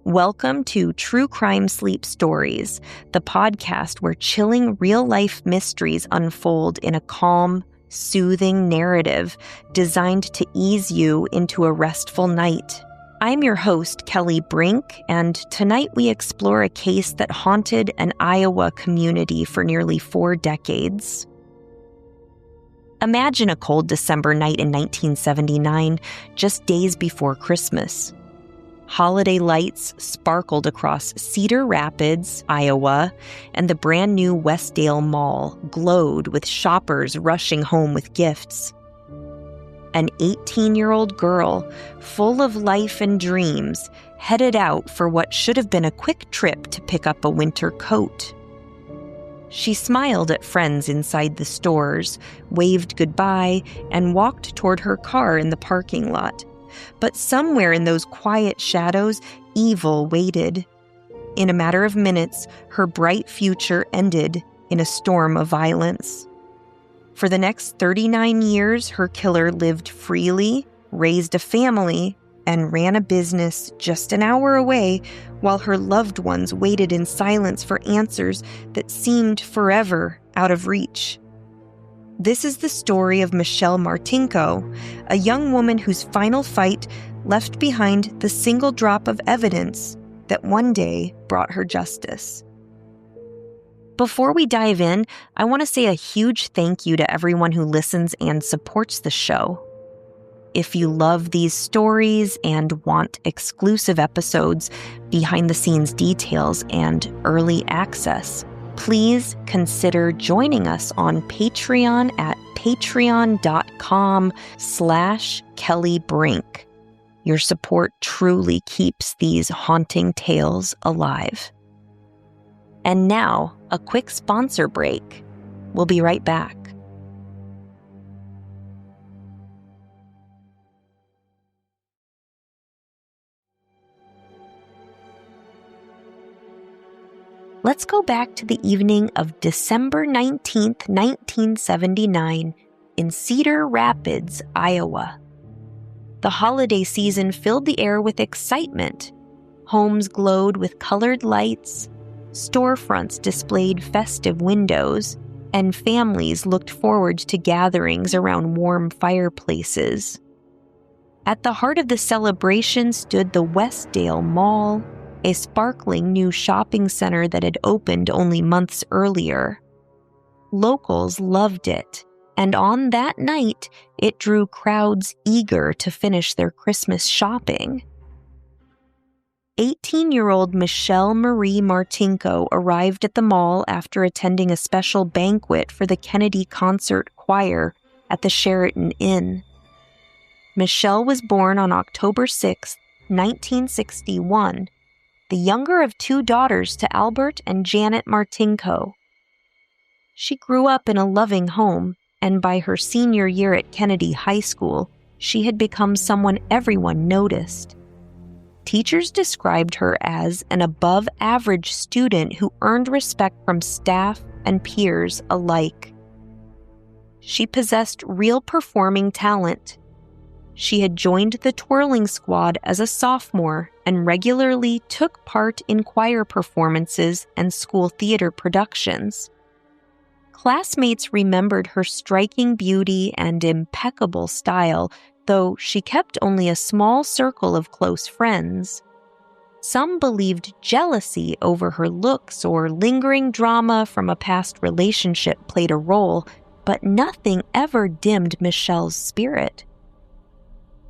Welcome to True Crime Sleep Stories, the podcast where chilling real-life mysteries unfold in a calm, soothing narrative designed to ease you into a restful night. I'm your host, Kelli Brink, and tonight we explore a case that haunted an Iowa community for nearly 4 decades. Imagine a cold December night in 1979, just days before Christmas. Holiday lights sparkled across Cedar Rapids, Iowa, and the brand new Westdale Mall glowed with shoppers rushing home with gifts. An 18-year-old girl, full of life and dreams, headed out for what should have been a quick trip to pick up a winter coat. She smiled at friends inside the stores, waved goodbye, and walked toward her car in the parking lot. But somewhere in those quiet shadows, evil waited. In a matter of minutes, her bright future ended in a storm of violence. For the next 39 years, her killer lived freely, raised a family, and ran a business just an hour away while her loved ones waited in silence for answers that seemed forever out of reach. This is the story of Michelle Martinko, a young woman whose final fight left behind the single drop of evidence that one day brought her justice. Before we dive in, I want to say a huge thank you to everyone who listens and supports the show. If you love these stories and want exclusive episodes, behind-the-scenes details, and early access, please consider joining us on Patreon at patreon.com/Kelli Brink. Your support truly keeps these haunting tales alive. And now, a quick sponsor break. We'll be right back. Let's go back to the evening of December 19th, 1979, in Cedar Rapids, Iowa. The holiday season filled the air with excitement. Homes glowed with colored lights, storefronts displayed festive windows, and families looked forward to gatherings around warm fireplaces. At the heart of the celebration stood the Westdale Mall, a sparkling new shopping center that had opened only months earlier. Locals loved it, and on that night, it drew crowds eager to finish their Christmas shopping. 18-year-old Michelle Marie Martinko arrived at the mall after attending a special banquet for the Kennedy Concert Choir at the Sheraton Inn. Michelle was born on October 6, 1961, the younger of 2 daughters to Albert and Janet Martinko. She grew up in a loving home, and by her senior year at Kennedy High School, she had become someone everyone noticed. Teachers described her as an above-average student who earned respect from staff and peers alike. She possessed real performing talent. She had joined the twirling squad as a sophomore and regularly took part in choir performances and school theater productions. Classmates remembered her striking beauty and impeccable style, though she kept only a small circle of close friends. Some believed jealousy over her looks or lingering drama from a past relationship played a role, but nothing ever dimmed Michelle's spirit.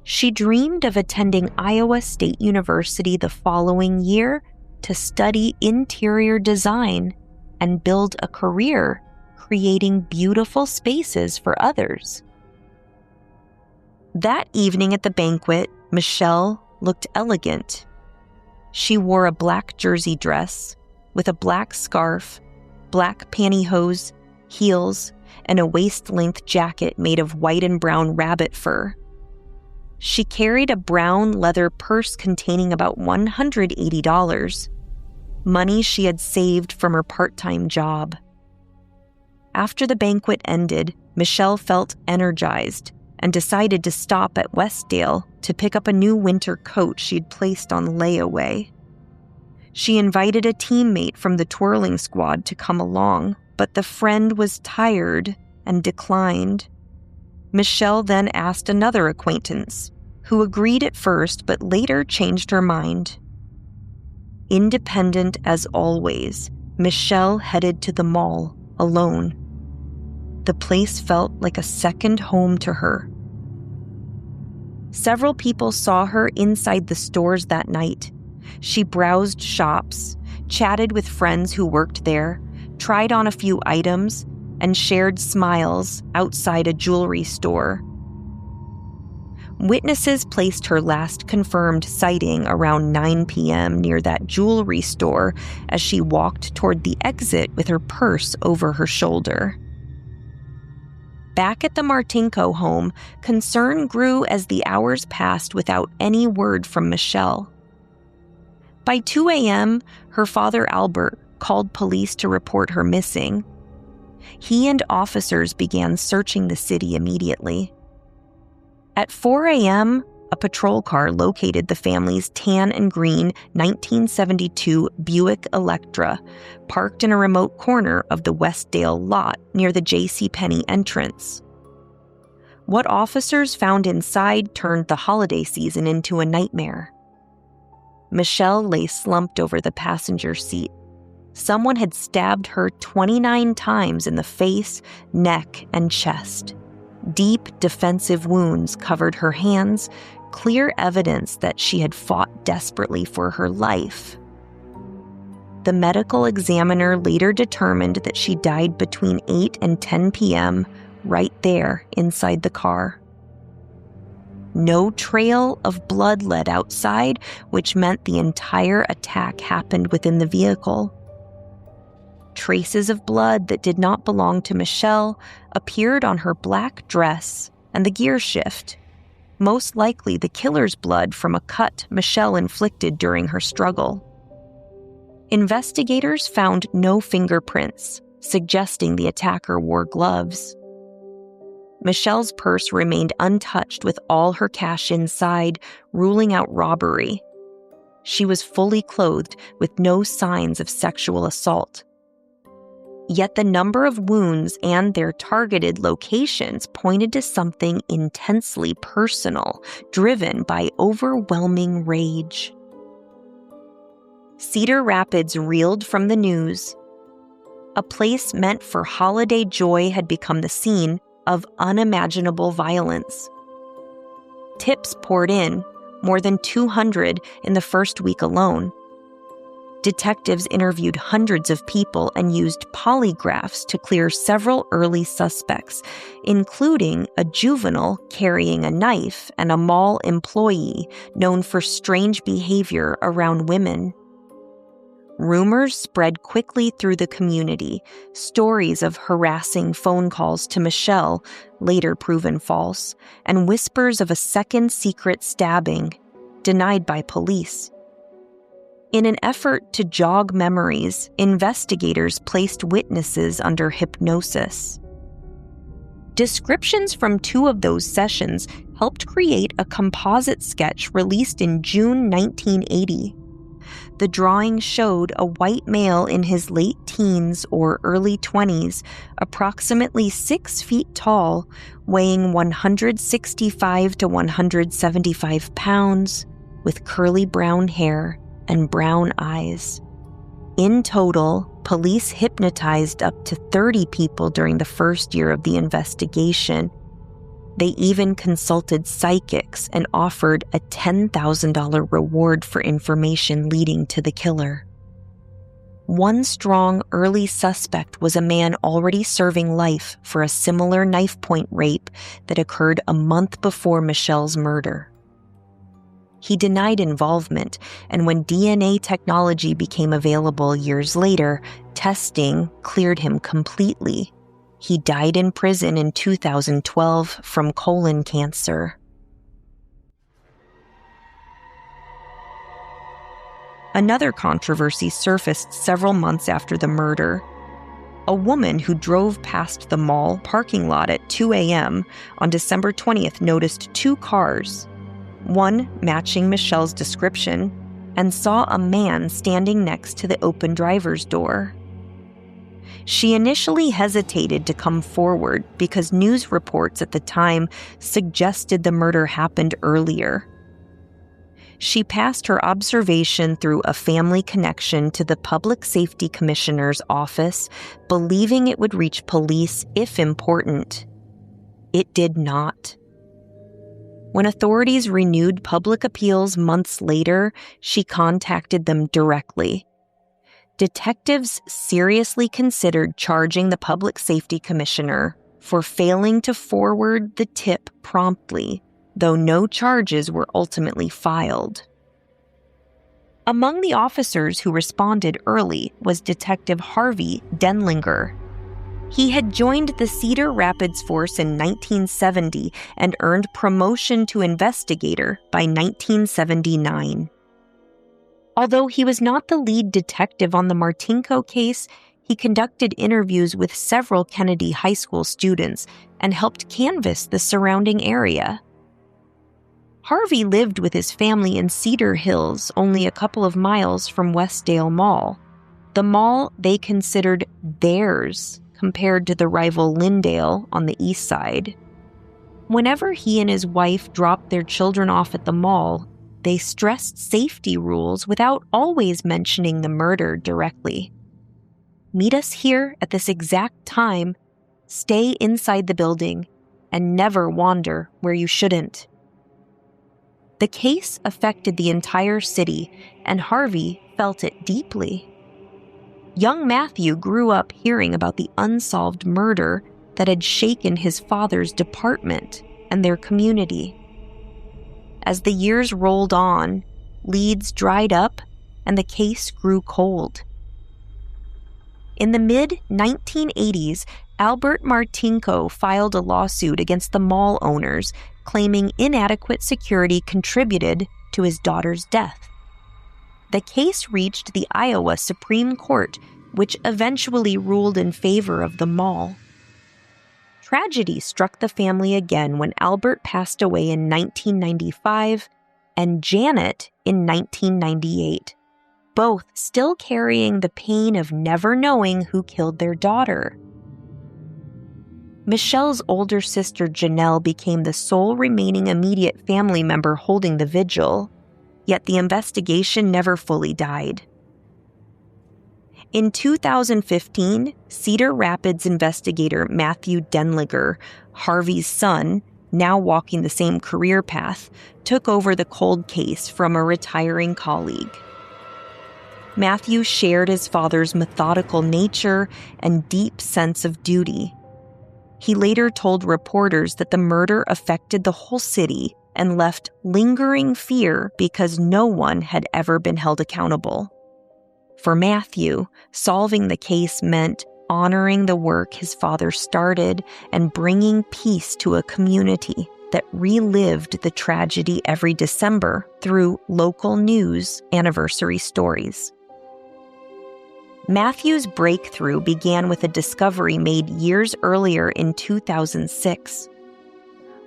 She dreamed of attending Iowa State University the following year to study interior design and build a career creating beautiful spaces for others. That evening at the banquet, Michelle looked elegant. She wore a black jersey dress with a black scarf, black pantyhose, heels, and a waist-length jacket made of white and brown rabbit fur. She carried a brown leather purse containing about $180, money she had saved from her part-time job. After the banquet ended, Michelle felt energized and decided to stop at Westdale to pick up a new winter coat she'd placed on layaway. She invited a teammate from the twirling squad to come along, but the friend was tired and declined. Michelle then asked another acquaintance, who agreed at first but later changed her mind. Independent as always, Michelle headed to the mall alone. The place felt like a second home to her. Several people saw her inside the stores that night. She browsed shops, chatted with friends who worked there, tried on a few items, and shared smiles outside a jewelry store. Witnesses placed her last confirmed sighting around 9 p.m. near that jewelry store as she walked toward the exit with her purse over her shoulder. Back at the Martinko home, concern grew as the hours passed without any word from Michelle. By 2 a.m., her father Albert called police to report her missing. He and officers began searching the city immediately. At 4 a.m., a patrol car located the family's tan and green 1972 Buick Electra, parked in a remote corner of the Westdale lot near the JCPenney entrance. What officers found inside turned the holiday season into a nightmare. Michelle lay slumped over the passenger seat. Someone had stabbed her 29 times in the face, neck, and chest. Deep defensive wounds covered her hands, clear evidence that she had fought desperately for her life. The medical examiner later determined that she died between 8 and 10 p.m., right there inside the car. No trail of blood led outside, which meant the entire attack happened within the vehicle. Traces of blood that did not belong to Michelle appeared on her black dress and the gear shift, most likely the killer's blood from a cut Michelle inflicted during her struggle. Investigators found no fingerprints, suggesting the attacker wore gloves. Michelle's purse remained untouched with all her cash inside, ruling out robbery. She was fully clothed with no signs of sexual assault. Yet the number of wounds and their targeted locations pointed to something intensely personal, driven by overwhelming rage. Cedar Rapids reeled from the news. A place meant for holiday joy had become the scene of unimaginable violence. Tips poured in, more than 200 in the first week alone. Detectives interviewed hundreds of people and used polygraphs to clear several early suspects, including a juvenile carrying a knife and a mall employee known for strange behavior around women. Rumors spread quickly through the community, stories of harassing phone calls to Michelle, later proven false, and whispers of a second secret stabbing, denied by police. In an effort to jog memories, investigators placed witnesses under hypnosis. Descriptions from 2 of those sessions helped create a composite sketch released in June 1980. The drawing showed a white male in his late teens or early 20s, approximately 6 feet tall, weighing 165 to 175 pounds, with curly brown hair and brown eyes. In total, police hypnotized up to 30 people during the first year of the investigation. They even consulted psychics and offered a $10,000 reward for information leading to the killer. One strong early suspect was a man already serving life for a similar knife-point rape that occurred a month before Michelle's murder. He denied involvement, and when DNA technology became available years later, testing cleared him completely. He died in prison in 2012 from colon cancer. Another controversy surfaced several months after the murder. A woman who drove past the mall parking lot at 2 a.m. on December 20th noticed 2 cars, one matching Michelle's description, and saw a man standing next to the open driver's door. She initially hesitated to come forward because news reports at the time suggested the murder happened earlier. She passed her observation through a family connection to the Public Safety Commissioner's office, believing it would reach police if important. It did not. When authorities renewed public appeals months later, she contacted them directly. Detectives seriously considered charging the Public Safety Commissioner for failing to forward the tip promptly, though no charges were ultimately filed. Among the officers who responded early was Detective Harvey Denlinger. He had joined the Cedar Rapids force in 1970 and earned promotion to investigator by 1979. Although he was not the lead detective on the Martinko case, he conducted interviews with several Kennedy High School students and helped canvass the surrounding area. Harvey lived with his family in Cedar Hills, only a couple of miles from Westdale Mall, the mall they considered theirs compared to the rival Lyndale on the east side. Whenever he and his wife dropped their children off at the mall, they stressed safety rules without always mentioning the murder directly. Meet us here at this exact time, stay inside the building, and never wander where you shouldn't. The case affected the entire city, and Harvey felt it deeply. Young Matthew grew up hearing about the unsolved murder that had shaken his father's department and their community. As the years rolled on, leads dried up and the case grew cold. In the mid-1980s, Albert Martinko filed a lawsuit against the mall owners, claiming inadequate security contributed to his daughter's death. The case reached the Iowa Supreme Court, which eventually ruled in favor of the mall. Tragedy struck the family again when Albert passed away in 1995 and Janet in 1998, both still carrying the pain of never knowing who killed their daughter. Michelle's older sister Janelle became the sole remaining immediate family member holding the vigil, yet the investigation never fully died. In 2015, Cedar Rapids investigator Matthew Denlinger, Harvey's son, now walking the same career path, took over the cold case from a retiring colleague. Matthew shared his father's methodical nature and deep sense of duty. He later told reporters that the murder affected the whole city and left lingering fear because no one had ever been held accountable. For Matthew, solving the case meant honoring the work his father started and bringing peace to a community that relived the tragedy every December through local news anniversary stories. Matthew's breakthrough began with a discovery made years earlier in 2006.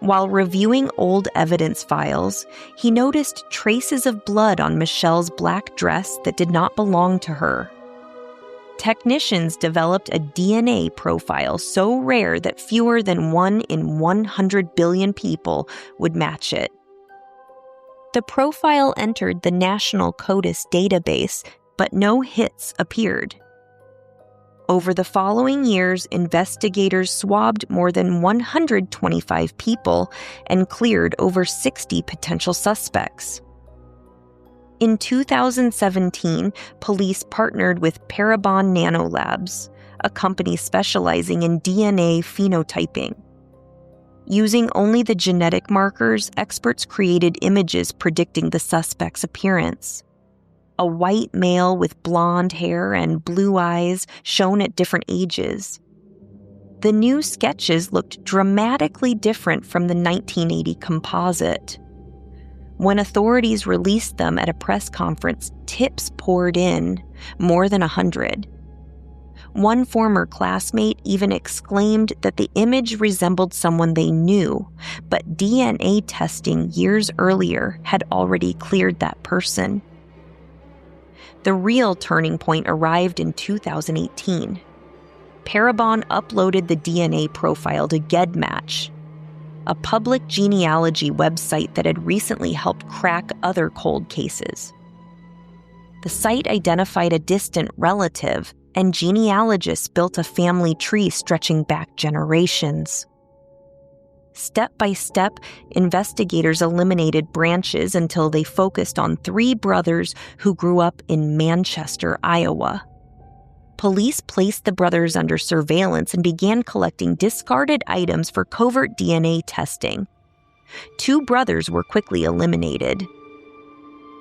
While reviewing old evidence files, he noticed traces of blood on Michelle's black dress that did not belong to her. Technicians developed a DNA profile so rare that fewer than 1 in 100 billion people would match it. The profile entered the National CODIS database, but no hits appeared. Over the following years, investigators swabbed more than 125 people and cleared over 60 potential suspects. In 2017, police partnered with Parabon Nanolabs, a company specializing in DNA phenotyping. Using only the genetic markers, experts created images predicting the suspect's appearance. A white male with blonde hair and blue eyes shown at different ages. The new sketches looked dramatically different from the 1980 composite. When authorities released them at a press conference, tips poured in, more than 100. One former classmate even exclaimed that the image resembled someone they knew, but DNA testing years earlier had already cleared that person. The real turning point arrived in 2018. Parabon uploaded the DNA profile to GEDmatch, a public genealogy website that had recently helped crack other cold cases. The site identified a distant relative, and genealogists built a family tree stretching back generations. Step by step, investigators eliminated branches until they focused on 3 brothers who grew up in Manchester, Iowa. Police placed the brothers under surveillance and began collecting discarded items for covert DNA testing. 2 brothers were quickly eliminated.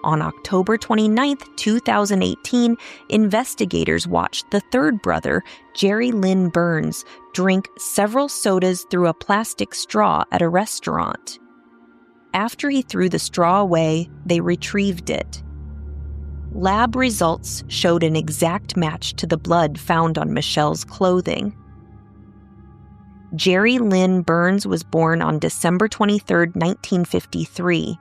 On October 29, 2018, investigators watched the 3rd brother, Jerry Lynn Burns, drink several sodas through a plastic straw at a restaurant. After he threw the straw away, they retrieved it. Lab results showed an exact match to the blood found on Michelle's clothing. Jerry Lynn Burns was born on December 23, 1953,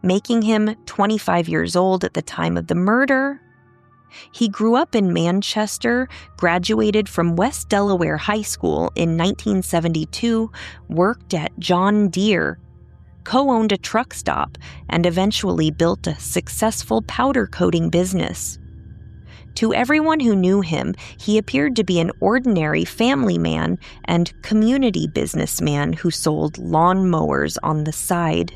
making him 25 years old at the time of the murder. He grew up in Manchester, graduated from West Delaware High School in 1972, worked at John Deere, co-owned a truck stop, and eventually built a successful powder coating business. To everyone who knew him, he appeared to be an ordinary family man and community businessman who sold lawn mowers on the side.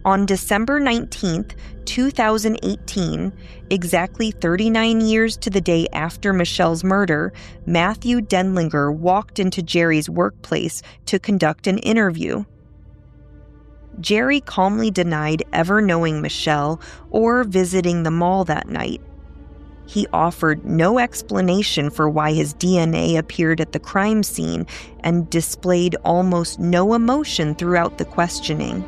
On December 19, 2018, exactly 39 years to the day after Michelle's murder, Matthew Denlinger walked into Jerry's workplace to conduct an interview. Jerry calmly denied ever knowing Michelle or visiting the mall that night. He offered no explanation for why his DNA appeared at the crime scene and displayed almost no emotion throughout the questioning.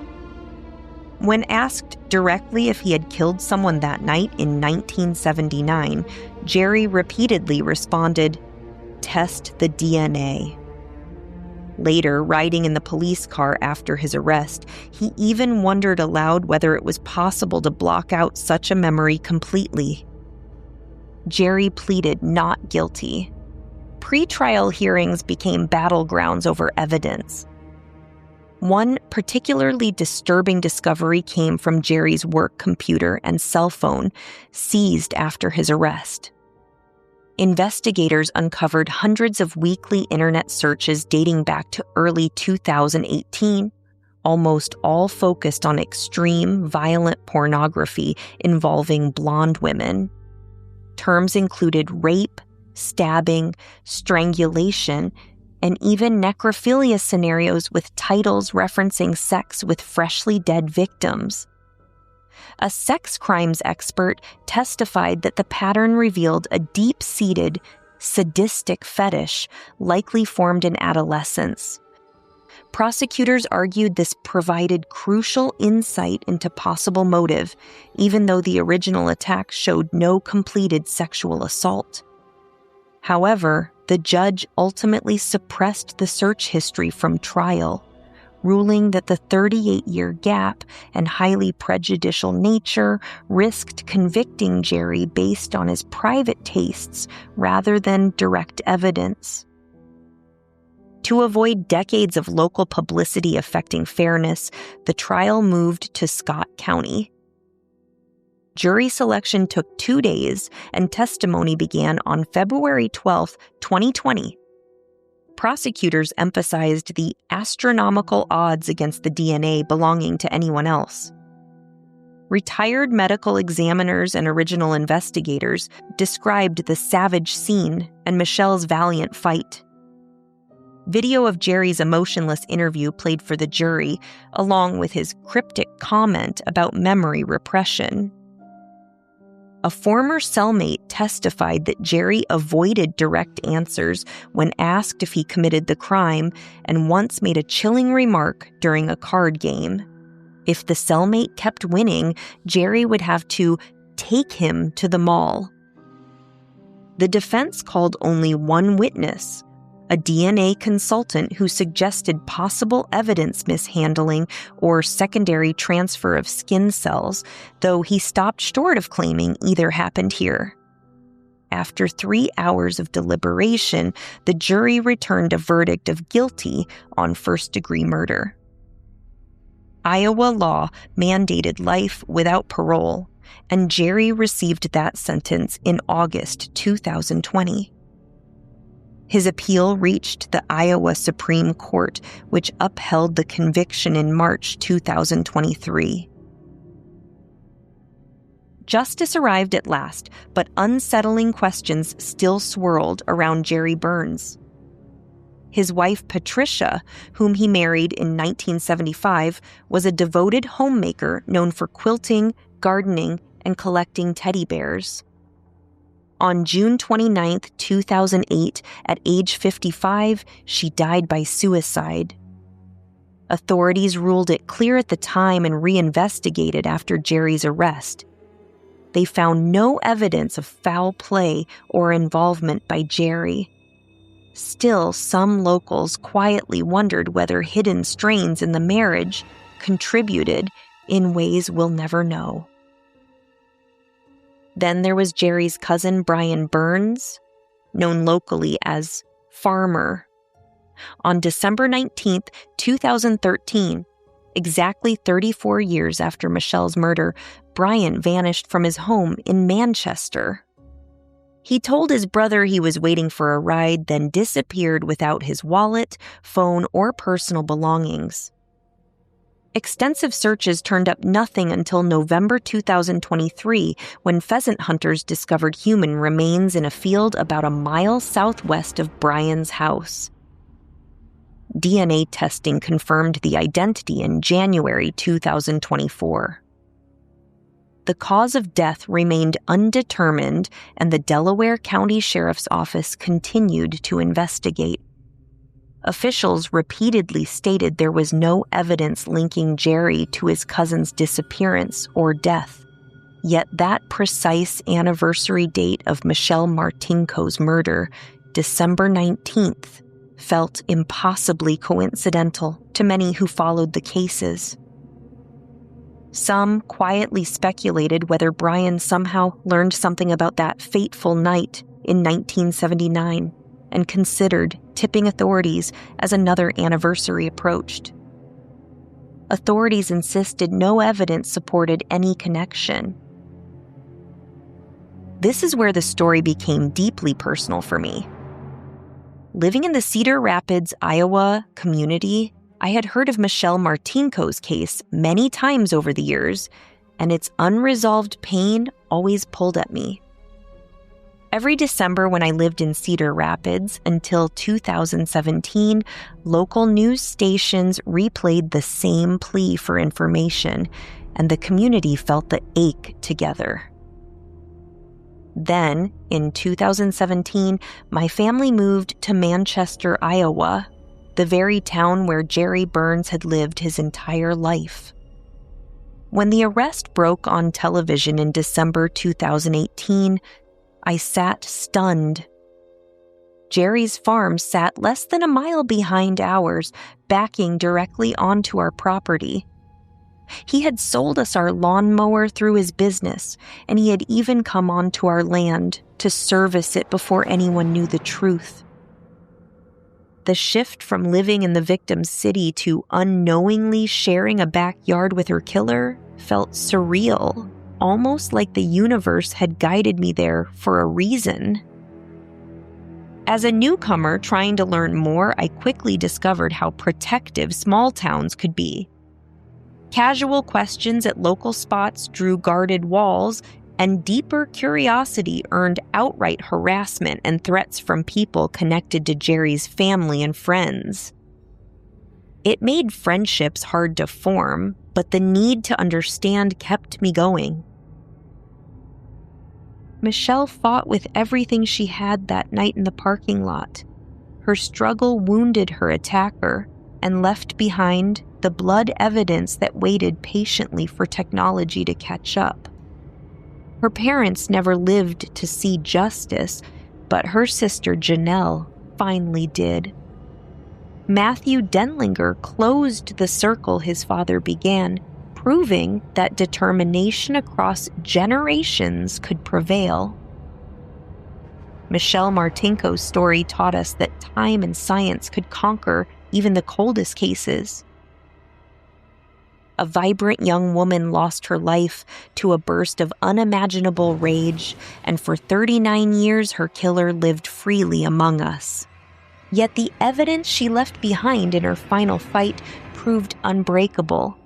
When asked directly if he had killed someone that night in 1979, Jerry repeatedly responded, "Test the DNA." Later, riding in the police car after his arrest, he even wondered aloud whether it was possible to block out such a memory completely. Jerry pleaded not guilty. Pre-trial hearings became battlegrounds over evidence. One particularly disturbing discovery came from Jerry's work computer and cell phone, seized after his arrest. Investigators uncovered hundreds of weekly internet searches dating back to early 2018, almost all focused on extreme, violent pornography involving blonde women. Terms included rape, stabbing, strangulation, and even necrophilia scenarios with titles referencing sex with freshly dead victims. A sex crimes expert testified that the pattern revealed a deep-seated, sadistic fetish likely formed in adolescence. Prosecutors argued this provided crucial insight into possible motive, even though the original attack showed no completed sexual assault. However, the judge ultimately suppressed the search history from trial, ruling that the 38-year gap and highly prejudicial nature risked convicting Jerry based on his private tastes rather than direct evidence. To avoid decades of local publicity affecting fairness, the trial moved to Scott County. Jury selection took 2 days, and testimony began on February 12, 2020. Prosecutors emphasized the astronomical odds against the DNA belonging to anyone else. Retired medical examiners and original investigators described the savage scene and Michelle's valiant fight. Video of Jerry's emotionless interview played for the jury, along with his cryptic comment about memory repression. A former cellmate testified that Jerry avoided direct answers when asked if he committed the crime and once made a chilling remark during a card game. If the cellmate kept winning, Jerry would have to take him to the mall. The defense called only one witness, a DNA consultant who suggested possible evidence mishandling or secondary transfer of skin cells, though he stopped short of claiming either happened here. After 3 hours of deliberation, the jury returned a verdict of guilty on first-degree murder. Iowa law mandated life without parole, and Jerry received that sentence in August 2020. His appeal reached the Iowa Supreme Court, which upheld the conviction in March 2023. Justice arrived at last, but unsettling questions still swirled around Jerry Burns. His wife, Patricia, whom he married in 1975, was a devoted homemaker known for quilting, gardening, and collecting teddy bears. On June 29, 2008, at age 55, she died by suicide. Authorities ruled it clear at the time and reinvestigated after Jerry's arrest. They found no evidence of foul play or involvement by Jerry. Still, some locals quietly wondered whether hidden strains in the marriage contributed in ways we'll never know. Then there was Jerry's cousin, Brian Burns, known locally as Farmer. On December 19, 2013, exactly 34 years after Michelle's murder, Brian vanished from his home in Manchester. He told his brother he was waiting for a ride, then disappeared without his wallet, phone, or personal belongings. Extensive searches turned up nothing until November 2023, when pheasant hunters discovered human remains in a field about a mile southwest of Brian's house. DNA testing confirmed the identity in January 2024. The cause of death remained undetermined, and the Delaware County Sheriff's Office continued to investigate. Officials repeatedly stated there was no evidence linking Jerry to his cousin's disappearance or death. Yet that precise anniversary date of Michelle Martinko's murder, December 19th, felt impossibly coincidental to many who followed the cases. Some quietly speculated whether Brian somehow learned something about that fateful night in 1979 and considered tipping authorities as another anniversary approached. Authorities insisted no evidence supported any connection. This is where the story became deeply personal for me. Living in the Cedar Rapids, Iowa community, I had heard of Michelle Martinko's case many times over the years, and its unresolved pain always pulled at me. Every December when I lived in Cedar Rapids until 2017, local news stations replayed the same plea for information, and the community felt the ache together. Then, in 2017, my family moved to Manchester, Iowa, the very town where Jerry Burns had lived his entire life. When the arrest broke on television in December 2018, I sat stunned. Jerry's farm sat less than a mile behind ours, backing directly onto our property. He had sold us our lawnmower through his business, and he had even come onto our land to service it before anyone knew the truth. The shift from living in the victim's city to unknowingly sharing a backyard with her killer felt surreal, almost like the universe had guided me there for a reason. As a newcomer trying to learn more, I quickly discovered how protective small towns could be. Casual questions at local spots drew guarded walls, and deeper curiosity earned outright harassment and threats from people connected to Jerry's family and friends. It made friendships hard to form, but the need to understand kept me going. Michelle fought with everything she had that night in the parking lot. Her struggle wounded her attacker and left behind the blood evidence that waited patiently for technology to catch up. Her parents never lived to see justice, but her sister Janelle finally did. Matthew Denlinger closed the circle his father began, proving that determination across generations could prevail. Michelle Martinko's story taught us that time and science could conquer even the coldest cases. A vibrant young woman lost her life to a burst of unimaginable rage, and for 39 years her killer lived freely among us. Yet the evidence she left behind in her final fight proved unbreakable.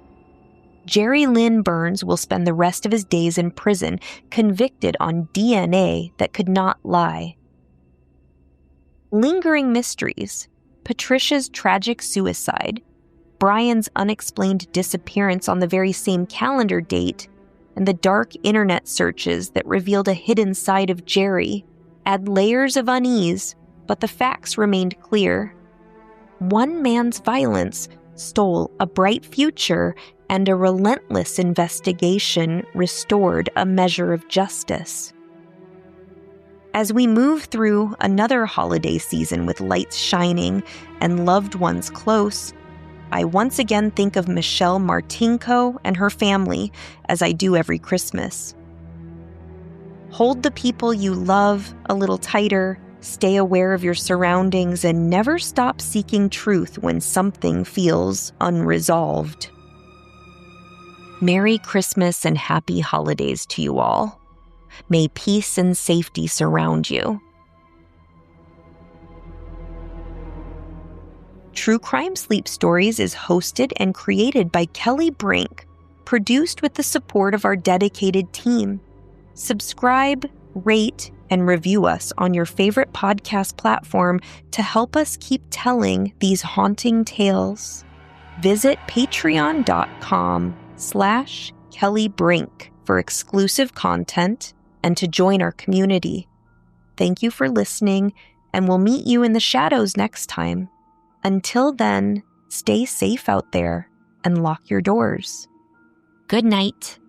Jerry Lynn Burns will spend the rest of his days in prison, convicted on DNA that could not lie. Lingering mysteries, Patricia's tragic suicide, Brian's unexplained disappearance on the very same calendar date, and the dark internet searches that revealed a hidden side of Jerry add layers of unease, but the facts remained clear. One man's violence stole a bright future, and a relentless investigation restored a measure of justice. As we move through another holiday season with lights shining and loved ones close, I once again think of Michelle Martinko and her family, as I do every Christmas. Hold the people you love a little tighter, stay aware of your surroundings, and never stop seeking truth when something feels unresolved. Merry Christmas and happy holidays to you all. May peace and safety surround you. True Crime Sleep Stories is hosted and created by Kelli Brink, produced with the support of our dedicated team. Subscribe, rate, and review us on your favorite podcast platform to help us keep telling these haunting tales. Visit patreon.com/Kelli Brink for exclusive content and to join our community. Thank you for listening, and we'll meet you in the shadows next time. Until then, stay safe out there and lock your doors. Good night.